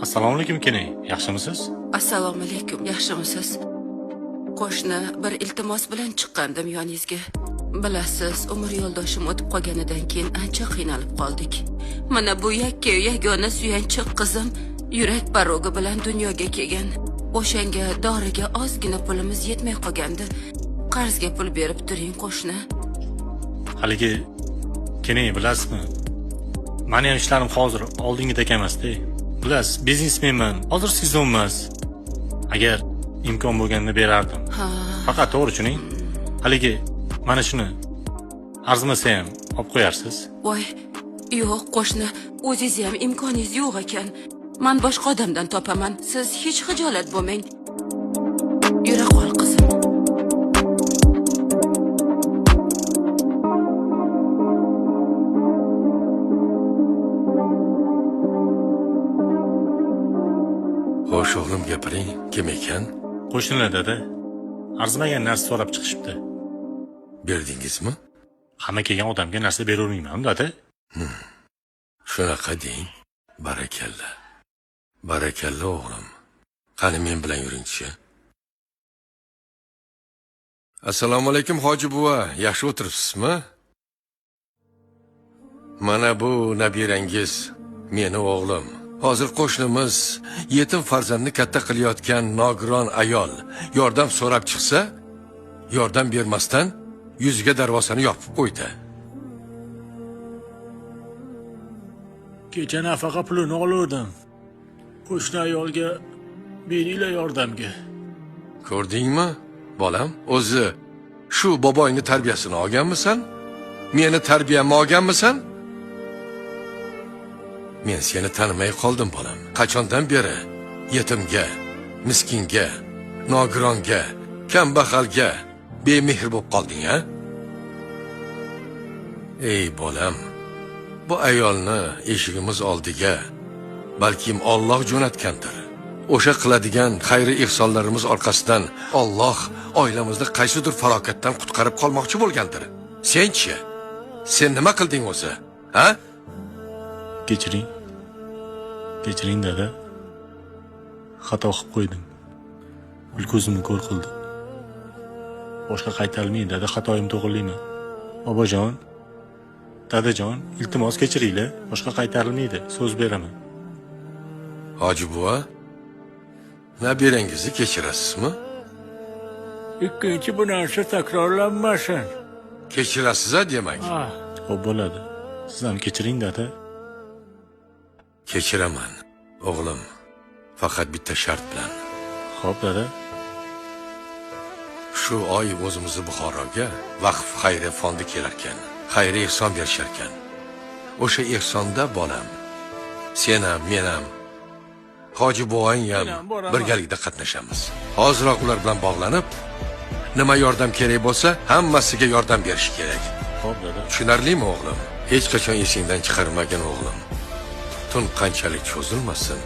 Assalomu alaykum Kenay, yaxshimisiz? Assalomu alaykum, yaxshimisiz? Qo'shni bir iltimos bilan chiqqandim yoningizga. Bilasiz, umr yo'ldoshim o'tib qolganidan keyin ancha qiynalib qoldik. Mana bu yagona suyanchiq qizim yurak barogi bilan dunyoga kelgan. O'shanga doriga ozgina pulimiz yetmay qolgandi. Qarzga pul berib turing qo'shni. Haligi Kenay bilasizmi? Meni ham ishlarim hozir oldingidek emas-da. Bilasiz, biznesmenman, hozir sezonmas. Agar imkon bo'lganda berardim. Faqat to'g'ri tushuning. Haligi mana shuni arzimasa ham olib qo'yarsiz. Voy, yo'q qo'shni, o'zingiz ham imkoningiz yo'q ekan. Men boshqa odamdan topaman. Siz hech xijolat bo'lmang. Yura qol qizim. Xo'sh o'g'lim gapiring, kim ekan? Qo'shnilar dada, arzimagan narsa so'rab chiqishibdi. Berdingizmi? Hamma kelgan odamga narsa beravermayman dada. Shunaqa deng. Barakalla. Barakalla o'g'lim. Qani men bilan yuring-chi. Assalomu alaykum hoji buva, yaxshi o'tiribsizmi? Mana bu nabirangiz, meni o'g'lim. Hozir qo'shnimiz yetim farzandni katta qilayotgan nogiron ayol yordam so'rab chiqsa, yordam bermasdan yuziga darvozani yopib qo'ydi. Kecha nafaqa pulini oldim. Qo'shni ayolga beringlar yordamga. Ko'rdingmi, bolam? O'zi shu boboyni tarbiyasini olganmisan? Meni tarbiyamni olganmisan? Men seni tanimay qoldim, bolam. Qachondan beri yetimga, miskinga, nogironga, kambag'alga bemehr bo'lib qolding, ha? Ey bolam, bu ayolni eshigimiz oldiga balkim Alloh jo'natgandir. O'sha qiladigan xayri ihsonlarimiz orqasidan Alloh oilamizni qaysidir falokatdan qutqarib qolmoqchi bo'lgandir. Sen-chi? Sen nima qilding o'zi? Ha? Kechiring dada. Xato qilib qo'ydim. Ko'zimni ko'r qildi. Boshqa qaytarilmaydi dada, xatoyimni to'g'rilayman. Bobojon, dadajon, iltimos kechiringlar. Boshqa qaytarilmaydi, so'z beraman. Hoji buva, nabirangizni kechirasizmi? Ikkinchi bu narsa takrorlanmasin. Kechirasiz-a demak. Xo'p bo'ladi. Siz ham kechiring dada. Kechiraman, o'g'lim. Faqat bitta shart bilan. Xo'p dada. Shu oy o'zimizni Buxoroga vaqf xayriya fondi kelarkan, xayriy ehson berisharkan. O'sha ehsonda bolam, sen ham, men ham, hoji buvang ham birgalikda qatnashamiz. Hoziroq ular bilan bog'lanib, nima yordam kerak bo'lsa, hammasiga yordam berish kerak. Xo'p dada. Tushunarlimi o'g'lim? Hech qachon esingdan chiqarmagan o'g'lim. Tun qanchalik cho'zilmasin,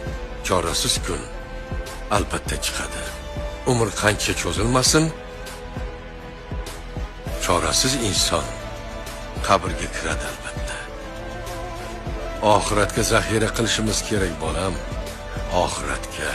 chorasiz kun albatta chiqadi. Umr qancha cho'zilmasin, chorasiz inson qabrga kiradi albatta. Oxiratga zaxira qilishimiz kerak bolam. Oxiratga.